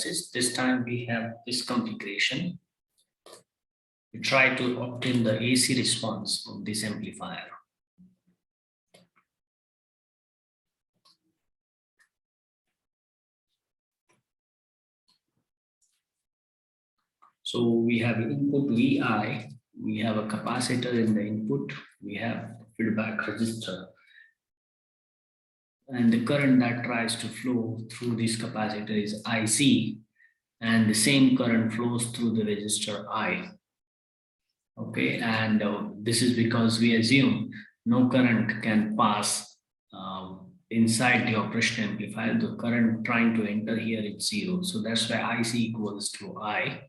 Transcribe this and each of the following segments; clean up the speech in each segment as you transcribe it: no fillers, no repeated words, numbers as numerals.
This time we have this configuration. We try to obtain the AC response of this amplifier. So we have input VI, we have a capacitor in the input, we have feedback resistor. And the current that tries to flow through this capacitor is IC, and the same current flows through the resistor I. Okay, and this is because we assume no current can pass inside the operation amplifier. The current trying to enter here is 0. So that's why IC equals to I.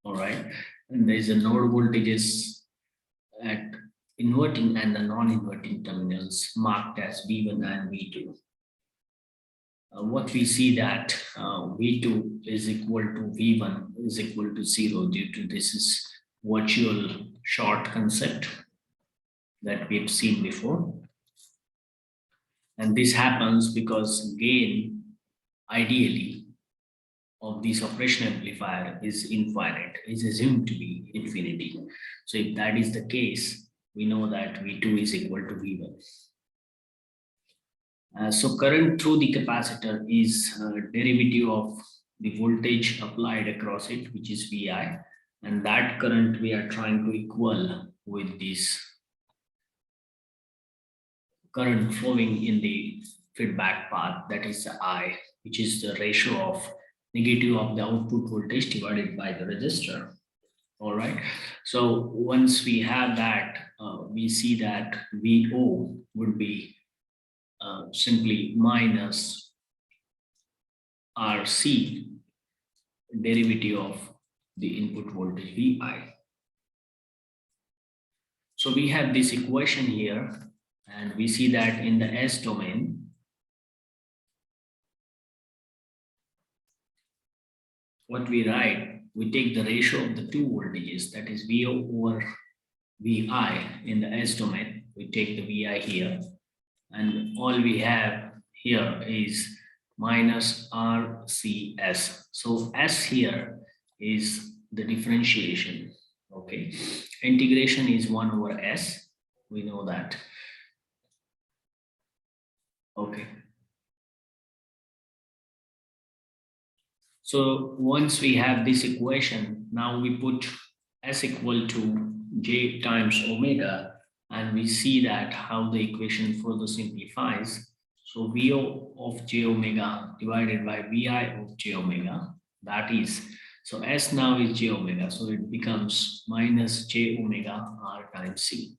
All right, and there is a node voltages at inverting and the non-inverting terminals marked as V1 and V2. What we see that V2 is equal to V1 is equal to 0 due to this is virtual short concept that we've seen before. And this happens because gain ideally of this operation amplifier is infinite, is assumed to be infinity. So if that is the case, we know that V2 is equal to V1. So current through the capacitor is derivative of the voltage applied across it, which is VI, and that current we are trying to equal with this current flowing in the feedback path, that is the I, which is the ratio of negative of the output voltage divided by the resistor. All right, so once we have that, we see that VO would be simply minus RC derivative of the input voltage VI. So we have this equation here, and we see that in the S domain, what we write, we take the ratio of the two voltages, that is VO over VI in the S domain. We take the VI here, and all we have here is minus RCS. So S here is the differentiation, okay? Integration is 1 over S, we know that. Okay. So once we have this equation, now we put S equal to J times omega, and we see that how the equation further simplifies. So VO of J omega divided by VI of J omega, that is, so S now is J omega, so it becomes minus J omega R times C.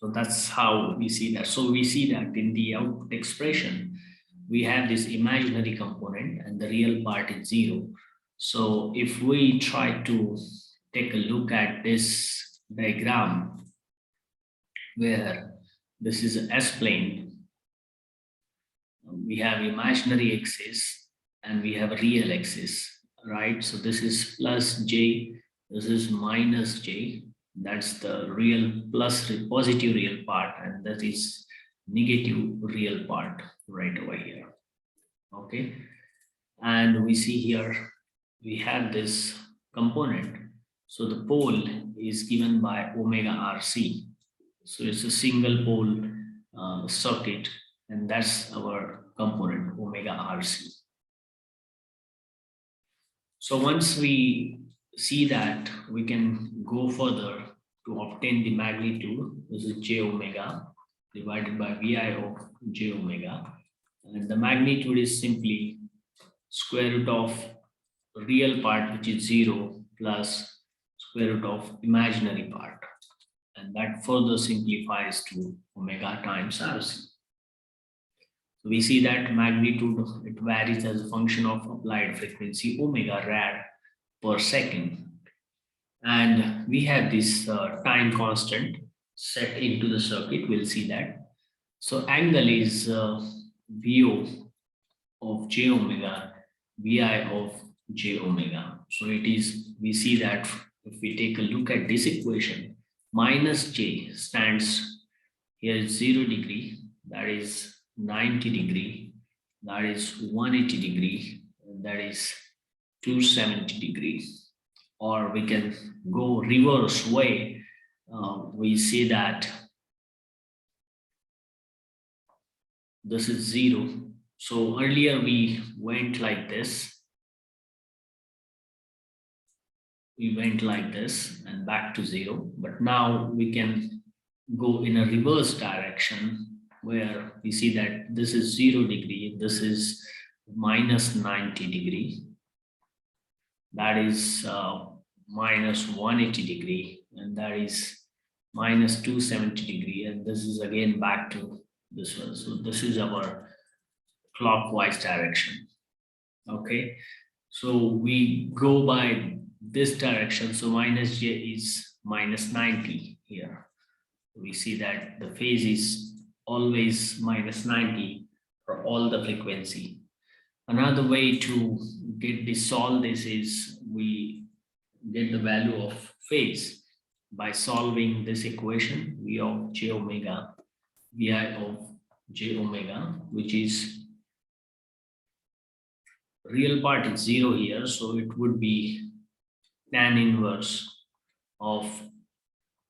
So that's how we see that. So we see that in the output expression, we have this imaginary component and the real part is 0. So if we try to take a look at this diagram where this is an S-plane, we have imaginary axis and we have a real axis, right? So this is plus J, this is minus J, that's the real plus positive real part, and that is negative real part right over here. Okay, and we see here we have this component, so the pole is given by omega RC, so it's a single pole circuit, and that's our component omega RC. So once we see that, we can go further to obtain the magnitude. This is J omega divided by VI of J omega. And the magnitude is simply square root of real part, which is 0, plus square root of imaginary part. And that further simplifies to omega times RC. So we see that magnitude, it varies as a function of applied frequency omega rad per second. And we have this time constant set into the circuit, we'll see that. So angle is VO of J omega, VI of J omega. So it is, we see that if we take a look at this equation, minus J stands here 0 degree, that is 90 degree, that is 180 degree, that is 270 degrees. Or we can go reverse way. We see that this is 0. So earlier we went like this. We went like this and back to 0. But now we can go in a reverse direction where we see that this is 0 degree, this is minus 90 degree, that is minus 180 degree, and that is minus 270 degree, and this is again back to this one. So this is our clockwise direction. Okay, so we go by this direction. So minus j is minus 90 here. We see that the phase is always minus 90 for all the frequency. Another way to solve this is we get the value of phase by solving this equation V of j omega, Vi of j omega, which is real part is 0 here, so it would be tan inverse of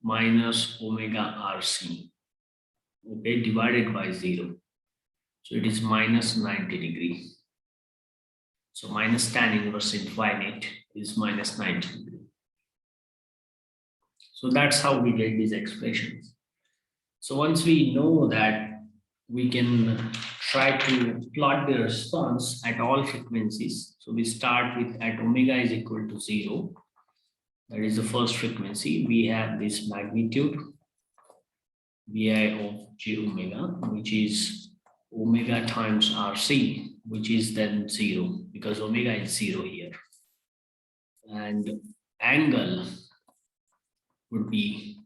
minus omega RC, okay, divided by 0. So it is minus 90 degree. So minus tan inverse infinite is minus 90 degree. So that's how we get these expressions. So once we know that, we can try to plot the response at all frequencies. So we start with at omega is equal to 0. That is the first frequency. We have this magnitude Vi of j omega, which is omega times RC, which is then 0 because omega is 0 here. And angle would be,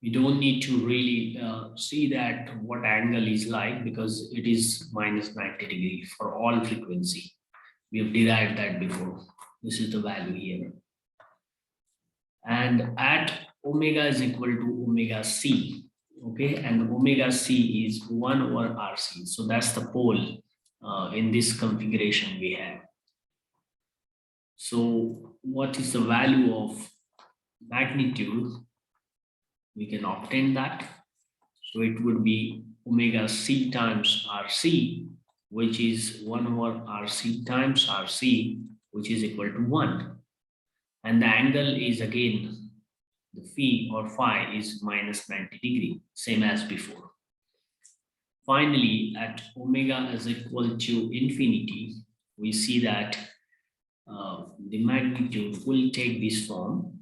we don't need to really see that what angle is like because it is minus 90 degree for all frequency. We have derived that before. This is the value here. And at omega is equal to omega c, okay, and omega c is 1 over RC. So that's the pole in this configuration we have. So what is the value of magnitude? We can obtain that. So it would be omega c times RC, which is 1 over RC times RC, which is equal to 1. And the angle is again, the phi or phi is minus 90 degree, same as before. Finally, at omega is equal to infinity, we see that the magnitude will take this form.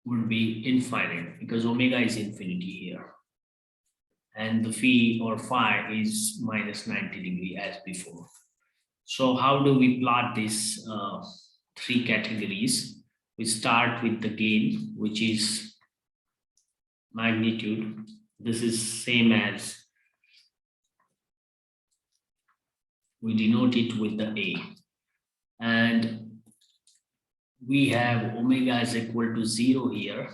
Would be infinite because omega is infinity here. And the phi or phi is minus 90 degree as before. So how do we plot these 3 categories? We start with the gain, which is magnitude. This is same as, we denote it with the A. And we have omega is equal to 0 here.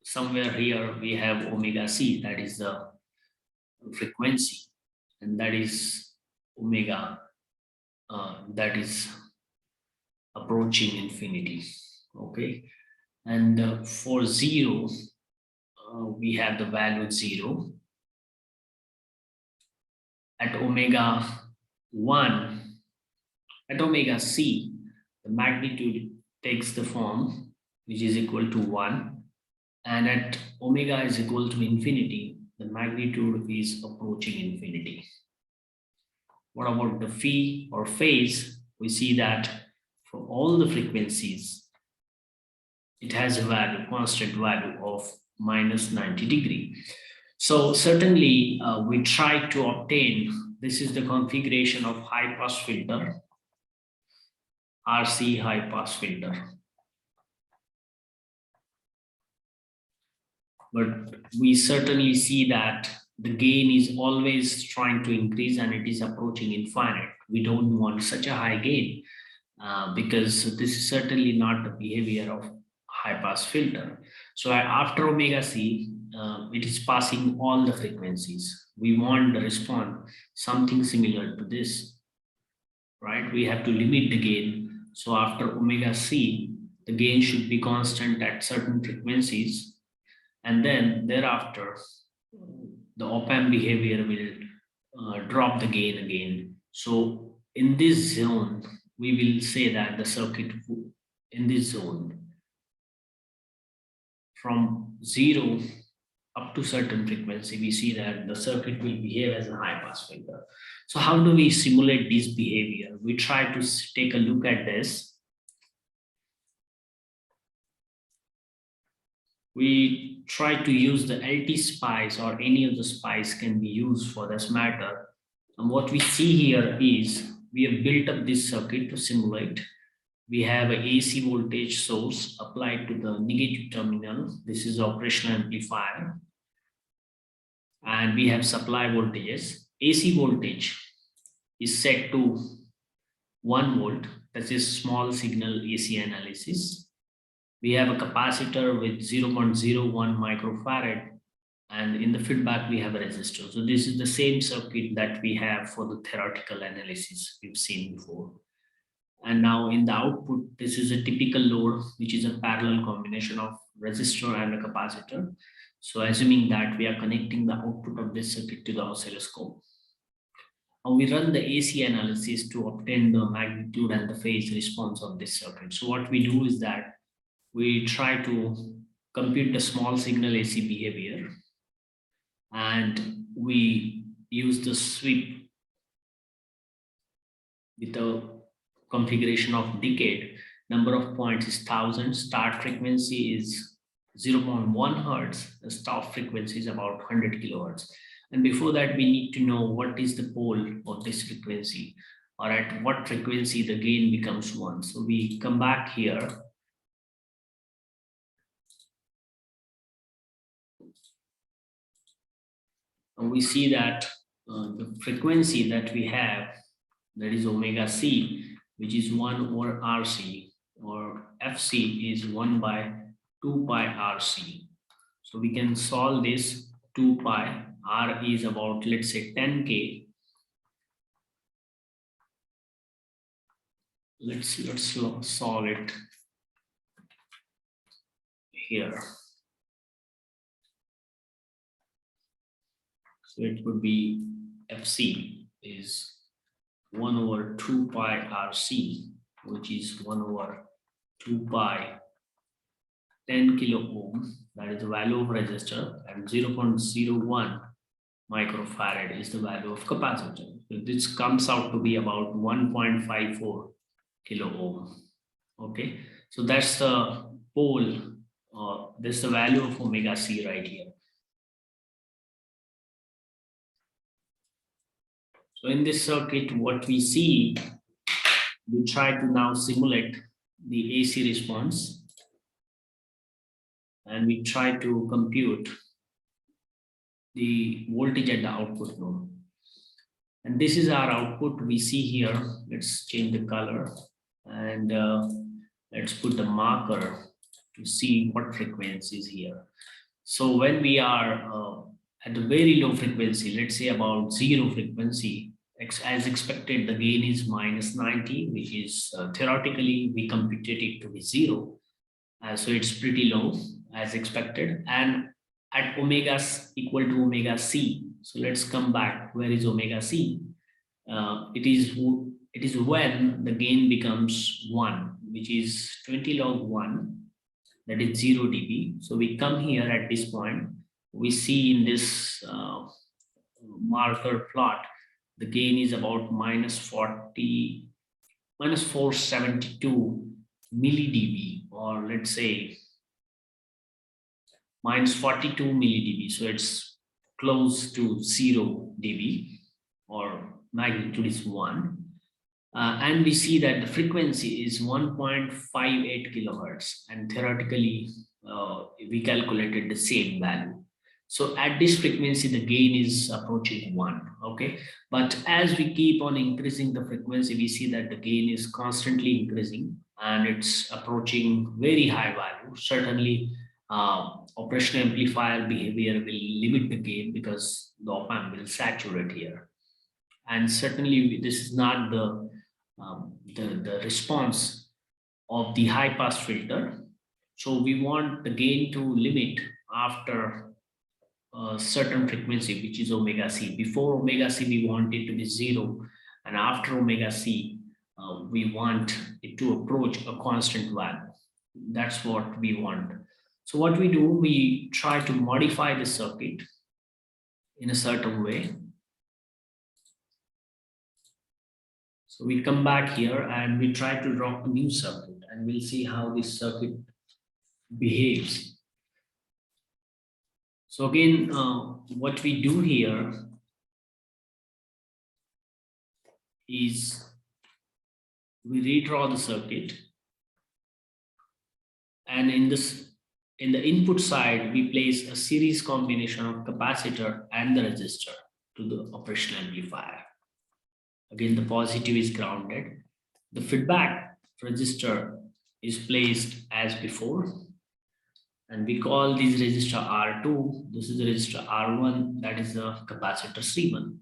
Somewhere here we have omega c, that is the frequency, and that is omega that is approaching infinity. Okay, and for 0 we have the value 0. At omega 1, at omega c, the magnitude takes the form which is equal to 1, and at omega is equal to infinity, the magnitude is approaching infinity. What about the phi or phase? We see that for all the frequencies, it has a value, constant value of minus 90 degree. So certainly we try to obtain, this is the configuration of high pass filter, RC high pass filter. But we certainly see that the gain is always trying to increase and it is approaching infinite. We don't want such a high gain because this is certainly not the behavior of high pass filter. So after omega c, it is passing all the frequencies. We want the response something similar to this, right? We have to limit the gain. So after omega c, the gain should be constant at certain frequencies, and then thereafter, the op-amp behavior will drop the gain again. So in this zone, we will say that the circuit in this zone from 0 up to certain frequency, we see that the circuit will behave as a high pass filter. So how do we simulate this behavior? We try to take a look at this. We try to use the LT spice, or any of the spice can be used for this matter. And what we see here is we have built up this circuit to simulate. We have a AC voltage source applied to the negative terminal. This is operational amplifier. And we have supply voltages. AC voltage is set to 1 volt. That is small signal AC analysis. We have a capacitor with 0.01 microfarad, and in the feedback we have a resistor. So this is the same circuit that we have for the theoretical analysis we've seen before. And now in the output, this is a typical load, which is a parallel combination of resistor and a capacitor. So assuming that we are connecting the output of this circuit to the oscilloscope. And we run the AC analysis to obtain the magnitude and the phase response of this circuit. So what we do is that we try to compute the small signal AC behavior, and we use the sweep with a configuration of decade. Number of points is 1000, start frequency is 0.1 hertz, the stop frequency is about 100 kilohertz. And before that, we need to know what is the pole of this frequency, or at what frequency the gain becomes 1. So we come back here. And we see that the frequency that we have, that is omega c, which is 1 over RC, or FC is 1 by 2 pi RC. So we can solve this. 2 pi, R is about, let's say, 10K. Let's solve it here. So it would be FC is 1 over 2 pi RC, which is 1 over 2 pi 10 kilo ohm, that is the value of resistor, and 0.01 microfarad is the value of capacitor. So this comes out to be about 1.54 kilo ohm. Okay, so that's the pole, this is the value of omega c right here. So in this circuit, what we see, we try to now simulate the AC response, and we try to compute the voltage at the output node. And this is our output we see here. Let's change the color, and let's put the marker to see what frequency is here. So when we are at a very low frequency, let's say about 0 frequency, as expected, the gain is minus 90, which is theoretically we computed it to be 0. So it's pretty low as expected. And at omega equal to omega c, so let's come back. Where is omega c? It is when the gain becomes 1, which is 20 log 1, that is 0 dB. So we come here at this point. We see in this marker plot, the gain is about minus 472 milli dB, or let's say minus 42 milli dB. So it's close to 0 dB, or magnitude is 1. And we see that the frequency is 1.58 kilohertz, and theoretically we calculated the same value. So at this frequency, the gain is approaching 1, okay? But as we keep on increasing the frequency, we see that the gain is constantly increasing, and it's approaching very high value. Certainly, operational amplifier behavior will limit the gain because the op-amp will saturate here. And certainly this is not the response of the high pass filter. So we want the gain to limit after a certain frequency, which is omega c. Before omega c, we want it to be zero, and after omega c, we want it to approach a constant value. That's what we want. So what we do, we try to modify the circuit in a certain way. So we come back here and we try to draw a new circuit, and we'll see how this circuit behaves. So again, what we do here is we redraw the circuit, and in the input side, we place a series combination of capacitor and the resistor to the operational amplifier. Again, the positive is grounded. The feedback resistor is placed as before, and we call this resistor R2. This is the resistor R1, that is the capacitor C1.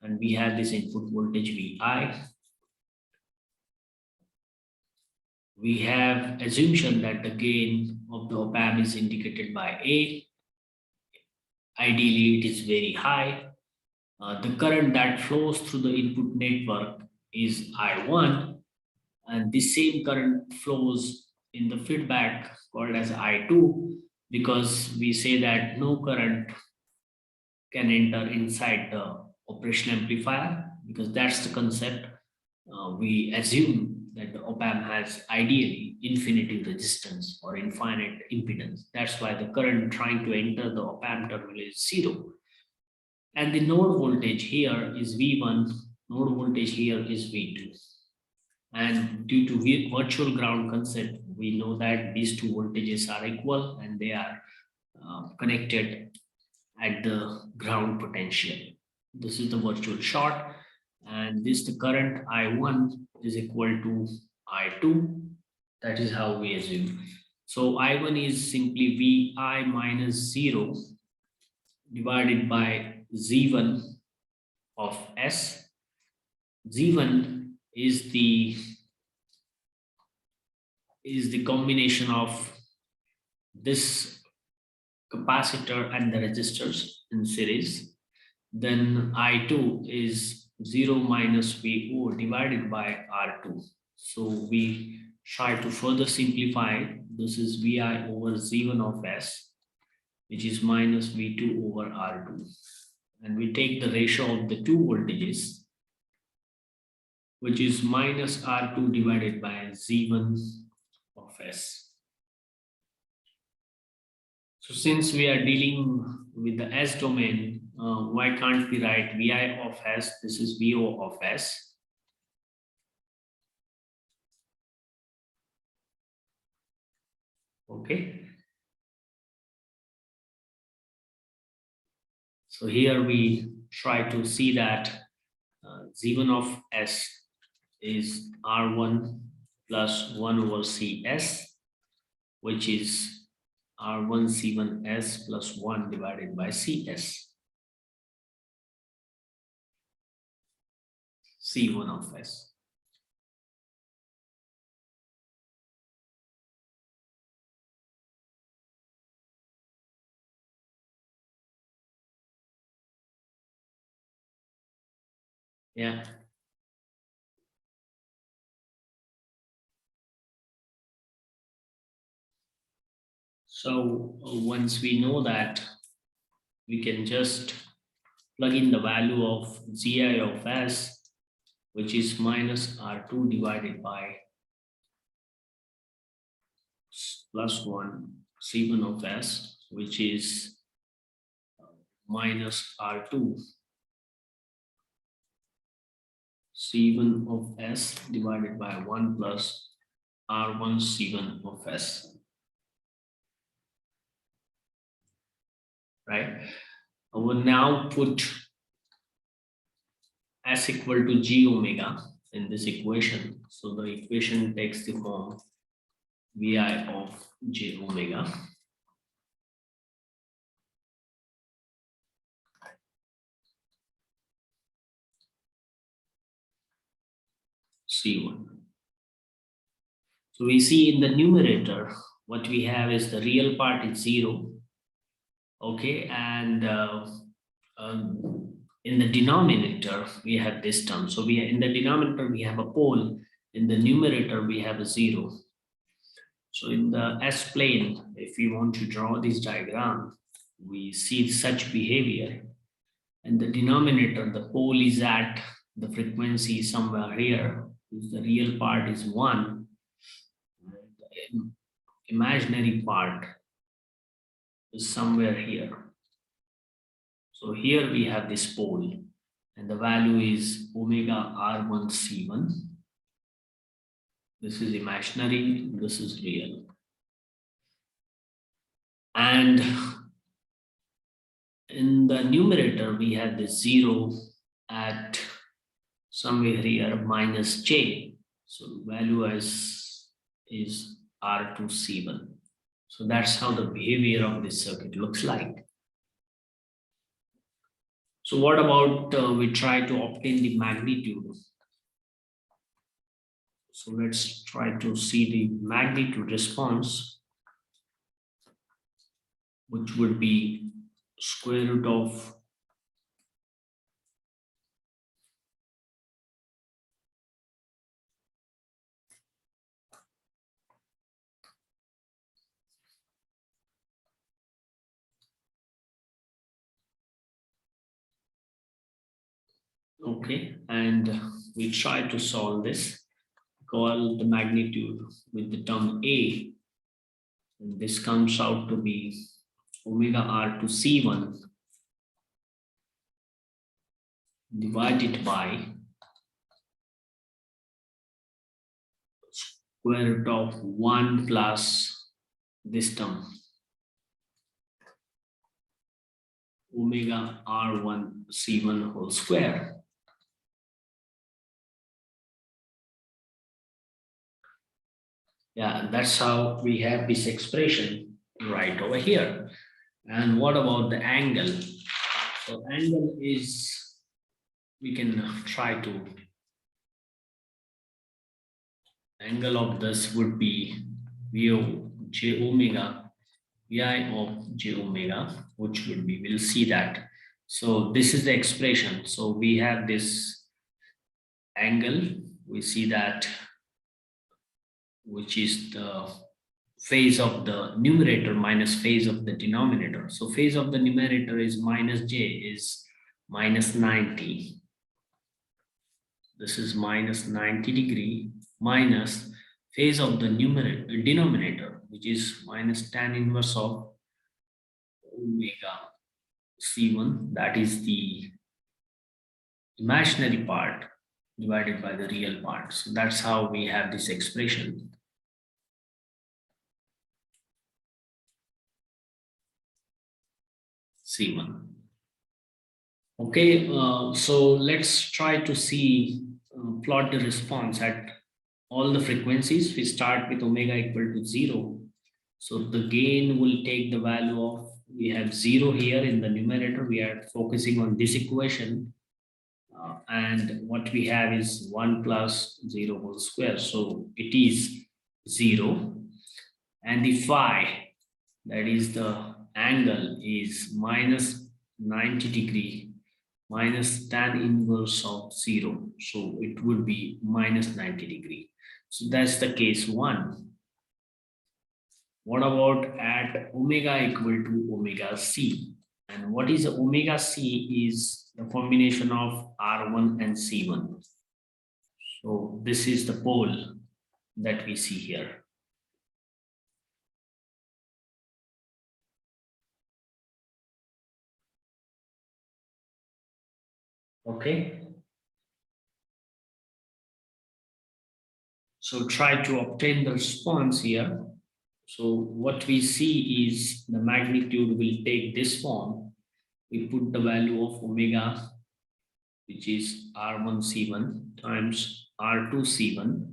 And we have this input voltage VI. We have assumption that the gain of the op-amp is indicated by A. Ideally, it is very high. The current that flows through the input network is I1, and the same current flows in the feedback called as I2, because we say that no current can enter inside the operational amplifier, because that's the concept. We assume that the op-amp has ideally infinity resistance or infinite impedance. That's why the current trying to enter the op-amp terminal is zero. And the node voltage here is V1, node voltage here is V2. And due to virtual ground concept, we know that these two voltages are equal and they are connected at the ground potential. This is the virtual short, and this the current I1 is equal to I2. That is how we assume. So I1 is simply VI minus 0 divided by Z1 of S. Z1 is the combination of this capacitor and the resistors in series. Then I2 is 0 minus VO divided by R2. So we try to further simplify. This is VI over Z1 of S, which is minus V2 over R2. And we take the ratio of the two voltages, which is minus R2 divided by Z1 of S. So since we are dealing with the S domain, why can't we write VI of S? This is VO of S. Okay. So here we try to see that Z1 of S is R1 plus 1 over CS, which is R1 C1S plus 1 divided by CS. C1 of S. Yeah. So once we know that, we can just plug in the value of Zi of S, which is minus R2 divided by plus 1 C1 of S, which is minus R2 C1 of S divided by 1 plus R1 C1 of S. Right? I will now put S equal to G omega in this equation. So the equation takes the form VI of J omega. C1. So we see in the numerator, what we have is the real part is 0. Okay, and in the denominator, we have this term. So in the denominator, we have a pole. In the numerator, we have a 0. So in the S plane, if we want to draw this diagram, we see such behavior. And the denominator, the pole is at the frequency somewhere here. The real part is 1. The imaginary part is somewhere here. So here we have this pole, and the value is omega R1 C1. This is imaginary, this is real. And in the numerator, we have this 0 at somewhere here minus J. So value is R2 C1. So that's how the behavior of this circuit looks like. So what about we try to obtain the magnitude? So let's try to see the magnitude response, which would be square root of okay, and we try to solve this. Call the magnitude with the term A, and this comes out to be omega R to C1 divided by square root of 1 plus this term omega R1 C1 whole square. Yeah, that's how we have this expression right over here. And what about the angle? So angle is, we can try to, angle of this would be VO J omega, VI of J omega, which would be, we'll see that. So this is the expression. So we have this angle, we see that, which is the phase of the numerator minus phase of the denominator. So phase of the numerator is minus J is minus 90. This is minus 90 degree minus phase of the denominator, which is minus tan inverse of omega C1. That is the imaginary part divided by the real part. So that's how we have this expression. C1. Okay, so let's try to see, plot the response at all the frequencies. We start with omega equal to 0. So the gain will take the value of, we have 0 here in the numerator. We are focusing on this equation. And what we have is 1 plus 0 whole square. So it is 0. And the phi, that is the angle, is minus 90 degree minus tan inverse of 0. So it would be minus 90 degree. So that's the case 1. What about at omega equal to omega C? And what is omega C is the combination of R1 and C1. So this is the pole that we see here. Okay. So try to obtain the response here. So what we see is the magnitude will take this form. We put the value of omega, which is R1 C1 times R2 C1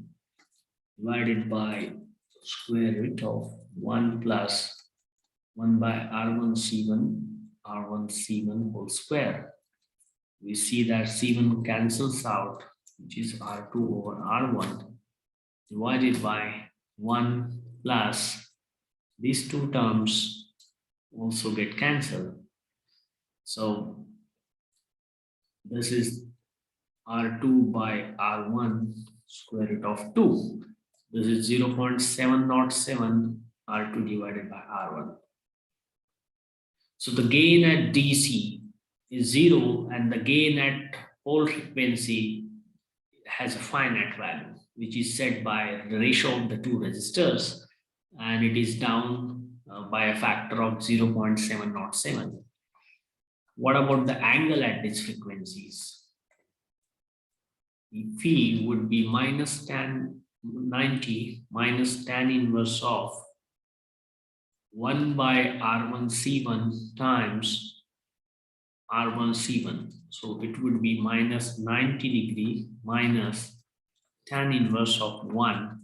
divided by square root of 1 plus 1 by R1 C1 whole square. We see that C1 cancels out, which is R2 over R1, divided by 1 plus these two terms also get cancelled. So this is R2 by R1 square root of 2. This is 0.707 R2 divided by R1. So the gain at DC is 0 and the gain at pole frequency has a finite value, which is set by the ratio of the two resistors, and it is down by a factor of 0.707. What about the angle at these frequencies? The phi would be minus tan 90 minus tan inverse of 1 by R1 C1 times R1 C1. So it would be minus 90 degree minus tan inverse of 1,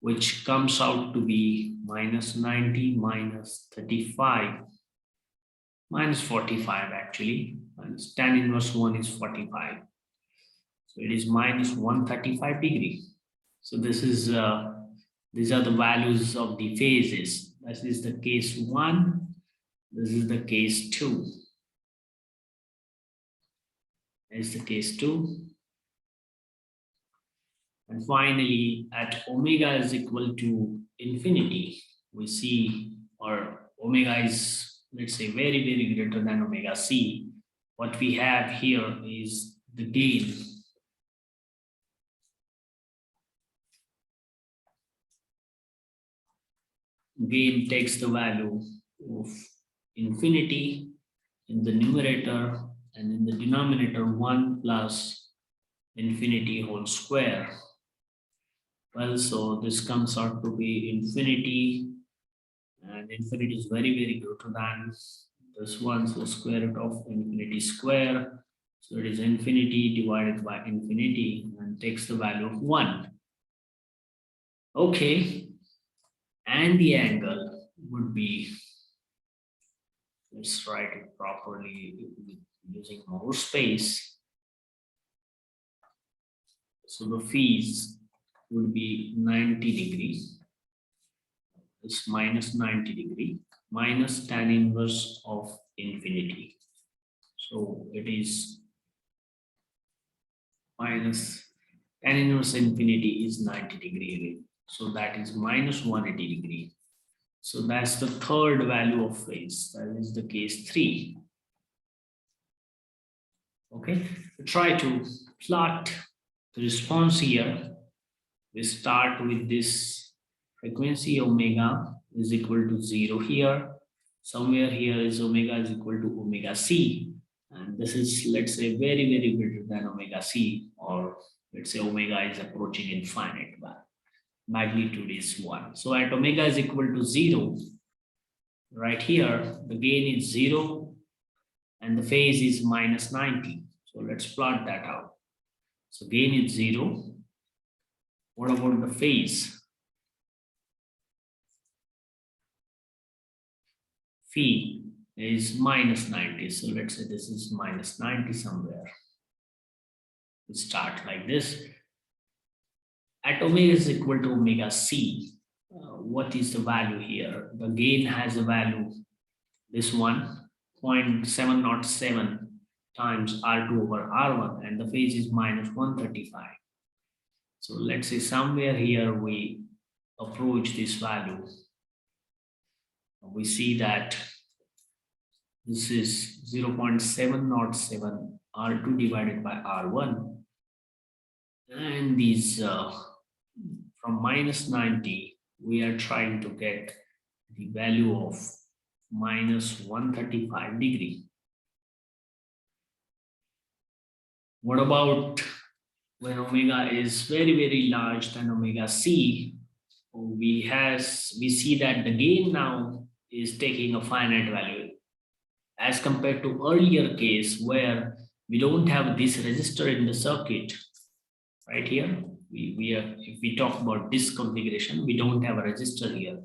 which comes out to be minus 90 minus 35 minus 45 actually. Minus tan inverse 1 is 45. So it is minus 135 degree. So this is these are the values of the phases. This is the case 1. This is the case 2. This is the case 2. And finally, at omega is equal to infinity, we see, or omega is, let's say, very, very greater than omega c. What we have here is the gain. Gain takes the value of infinity in the numerator, and in the denominator 1 plus infinity whole square. Well, so this comes out to be infinity, and infinity is very, very greater than this one, so square root of infinity square. So it is infinity divided by infinity and takes the value of 1. Okay, and the angle would be, let's write it properly using more space. So the phase would be 90 degrees. It's minus 90 degree minus tan inverse of infinity. So it is minus tan inverse infinity is 90 degree. So that is minus 180 degree. So that's the third value of phase. That is the case 3. Okay, try to plot the response here. We start with this frequency omega is equal to 0 here. Somewhere here is omega is equal to omega c. And this is, let's say, very, very greater than omega c, or let's say omega is approaching infinite, but magnitude is 1. So at omega is equal to 0, right here, the gain is 0 and the phase is minus 90. So let's plot that out. So gain is 0. What about the phase? Phi is minus 90. So let's say this is minus 90 somewhere. We start like this. At omega is equal to omega c. What is the value here? The gain has a value, this one, 0.707 times R2 over R1, and the phase is minus 135. So let's say somewhere here we approach this value. We see that this is 0.707 R2 divided by R1. And these from minus 90, we are trying to get the value of minus 135 degree. What about when omega is very, very large than omega c? We see that the gain now is taking a finite value as compared to earlier case where we don't have this resistor in the circuit. Right here, if we talk about this configuration, we don't have a resistor here.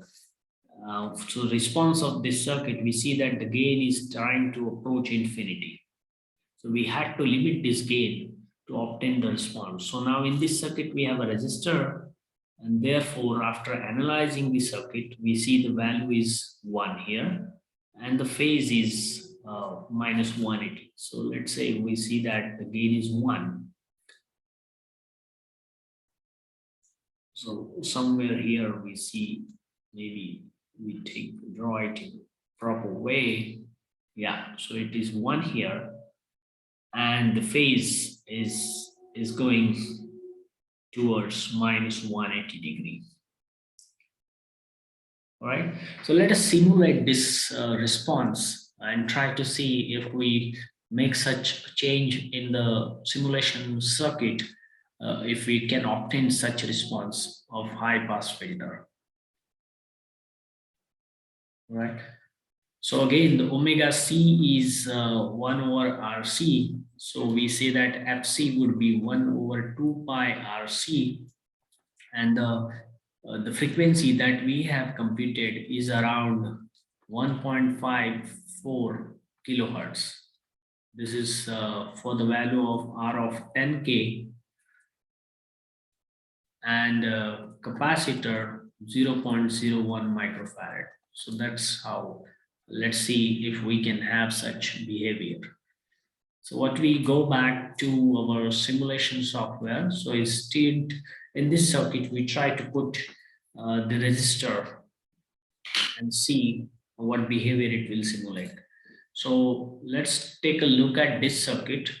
So response of this circuit, we see that the gain is trying to approach infinity. So we had to limit this gain to obtain the response. So now in this circuit, we have a resistor, and therefore, after analyzing the circuit, we see the value is 1 here, and the phase is minus 180. So let's say we see that the gain is 1. So somewhere here we see, maybe we draw it in proper way. Yeah, so it is 1 here, and the phase is going towards minus 180 degree. All right, so let us simulate this response and try to see if we make such a change in the simulation circuit, if we can obtain such a response of high pass filter. All right, so again, the omega c is 1 over RC. So we say that FC would be 1 over 2 pi RC, and the frequency that we have computed is around 1.54 kilohertz. This is for the value of R of 10K, and capacitor 0.01 microfarad. So that's how, let's see if we can have such behavior. So what we go back to our simulation software. So instead, in this circuit, we try to put the resistor and see what behavior it will simulate. So let's take a look at this circuit.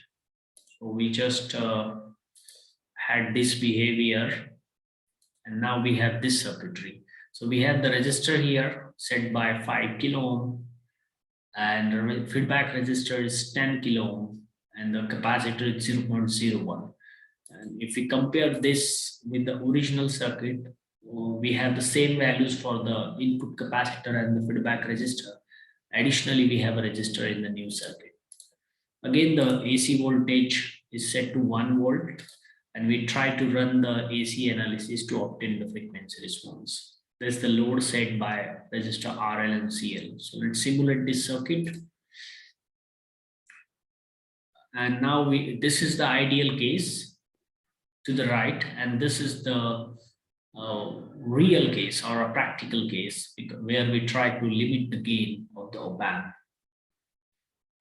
So we just had this behavior, and now we have this circuitry. So we have the resistor here set by 5 kilo ohm, and the feedback resistor is 10 kilo ohm, and the capacitor is 0.01. And if we compare this with the original circuit, we have the same values for the input capacitor and the feedback resistor. Additionally, we have a resistor in the new circuit. Again, the AC voltage is set to 1 volt, and we try to run the AC analysis to obtain the frequency response. There's the load set by resistor RL and CL. So let's simulate this circuit. And now this is the ideal case to the right, and this is the real case or a practical case where we try to limit the gain of the opamp.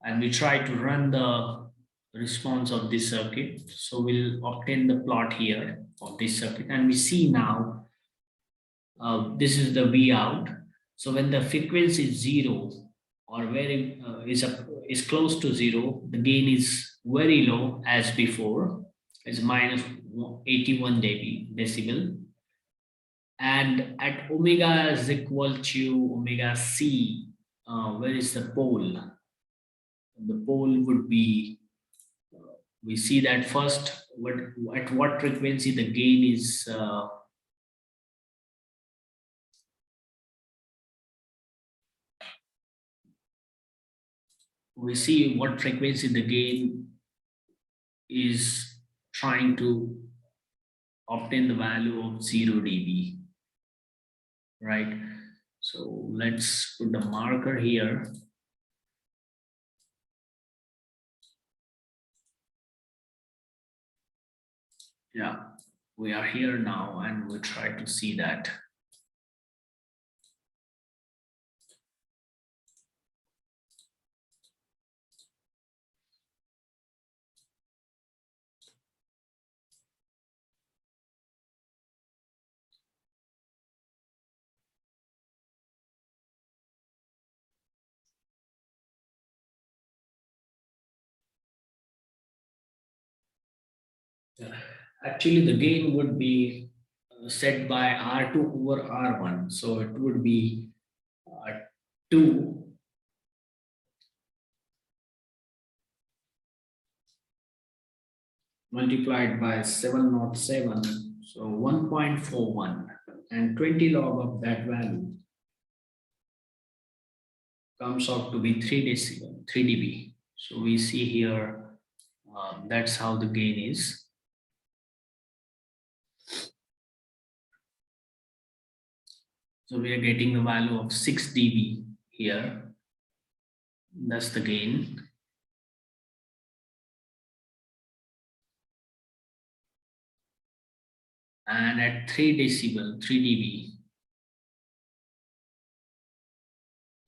And we try to run the response of this circuit. So we'll obtain the plot here of this circuit, and we see now this is the V out. So when the frequency is 0 or is close to 0, the gain is very low as before. It's minus 81 decibel. And at omega is equal to omega c, where is the pole? The pole would be, we see that first, at what frequency the gain is we see what frequency the gain is trying to obtain the value of 0 dB, right? So let's put the marker here. Yeah, we are here now, and we'll try to see that. Yeah. Actually, the gain would be set by R2 over R1. So it would be 2 multiplied by 707, so 1.41, and 20 log of that value comes out to be 3 decibel, 3 dB. So we see here, that's how the gain is. So we are getting the value of 6 dB here. That's the gain. and at 3 decibel, 3 dB.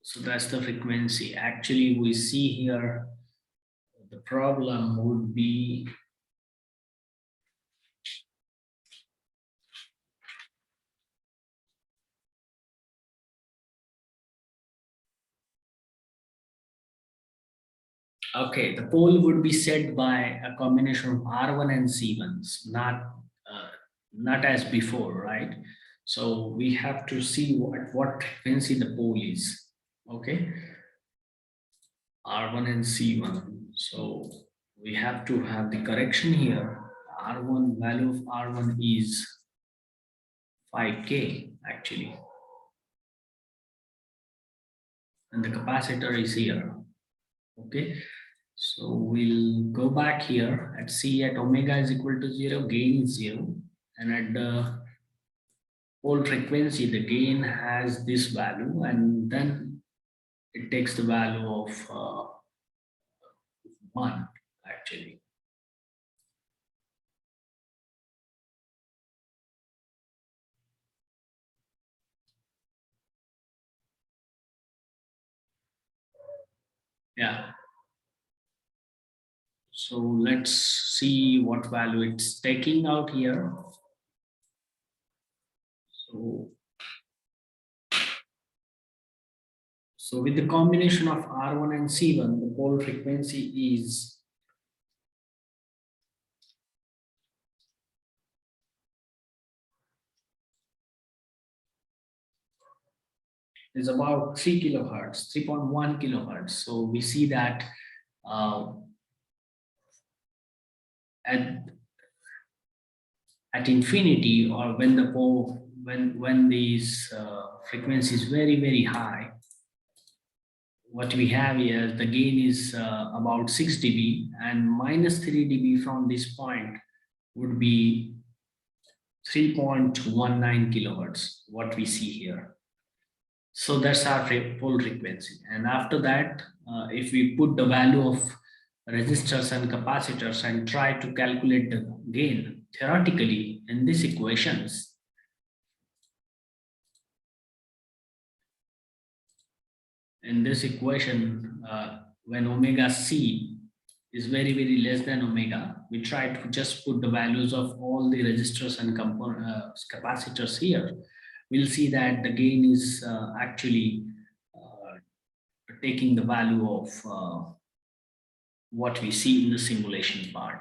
So that's the frequency. Actually, we see here the problem would be okay. The pole would be set by a combination of R1 and C1s, not as before, right? So we have to see what frequency the pole is. Okay, R1 and C1. So we have to have the correction here. R1 value of R1 is 5K actually, and the capacitor is here. Okay, so we'll go back here at C at omega is equal to 0, gain is 0, and at the pole frequency, the gain has this value, and then it takes the value of 1 actually. Yeah. So let's see what value it's taking out here. So, so with the combination of R1 and C1, the pole frequency is about 3 kilohertz, 3.1 kilohertz. So we see that uh, at infinity, or when the pole when these frequencies very high, what we have here, the gain is about 6 dB, and minus 3 dB from this point would be 3.19 kilohertz, what we see here. So that's our pole frequency. And after that, if we put the value of resistors and capacitors and try to calculate the gain theoretically in these equations, when omega c is very less than omega, we try to just put the values of all the resistors and capacitors here. We'll see that the gain is actually uh, taking the value of what we see in the simulation part.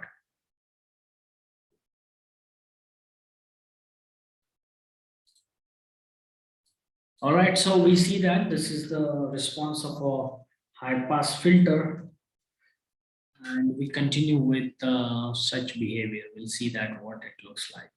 All right, so we see that this is the response of a high pass filter, and we continue with such behavior. We'll see that what it looks like.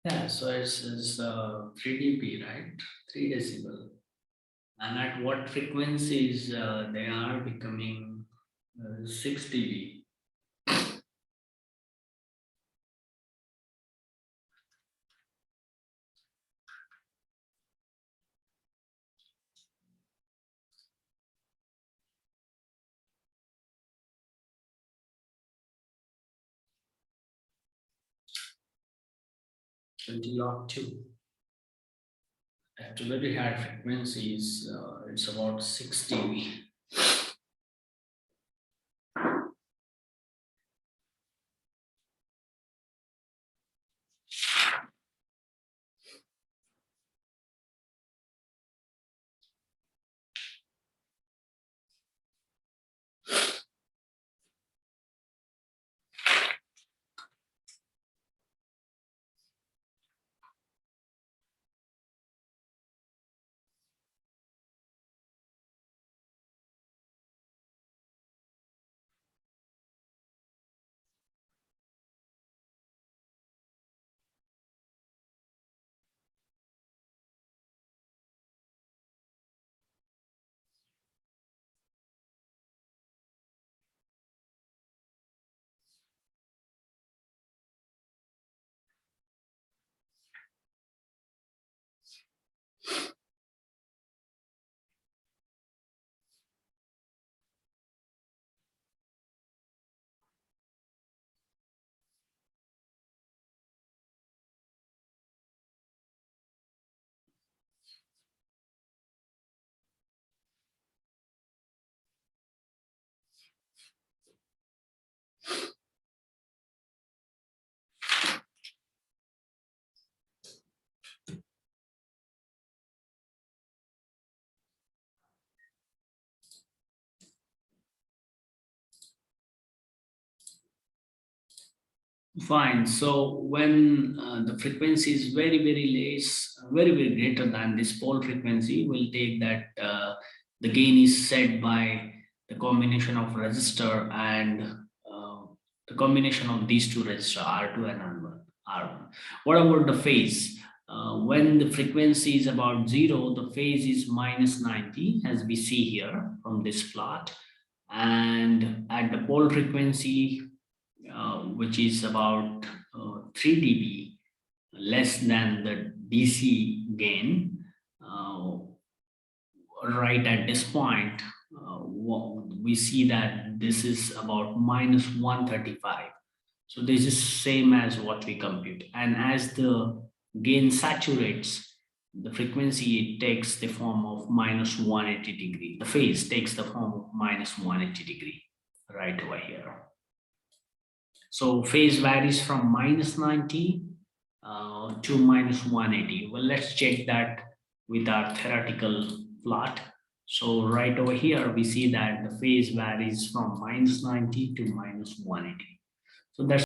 Yeah, so it's 3 dB, right? 3 decibel. And at what frequencies they are becoming 6 dB. 20 log 2. At very high frequencies, it's about 6 dB. Fine. So when the frequency is very, very less, very, very greater than this pole frequency, we'll take that the gain is set by the combination of resistor and the combination of these two resistors, R2 and R1. R1. What about the phase? When the frequency is about zero, the phase is minus 90, as we see here from this plot. And at the pole frequency, which is about 3 dB, less than the DC gain. Uh, right at this point, we see that this is about minus 135. So this is same as what we compute. And as the gain saturates, the frequency it takes the form of minus 180 degree. The phase takes the form of minus 180 degree right over here. So phase varies from minus 90 to minus 180. Well, let's check that with our theoretical plot. So right over here, we see that the phase varies from minus 90 to minus 180. So that's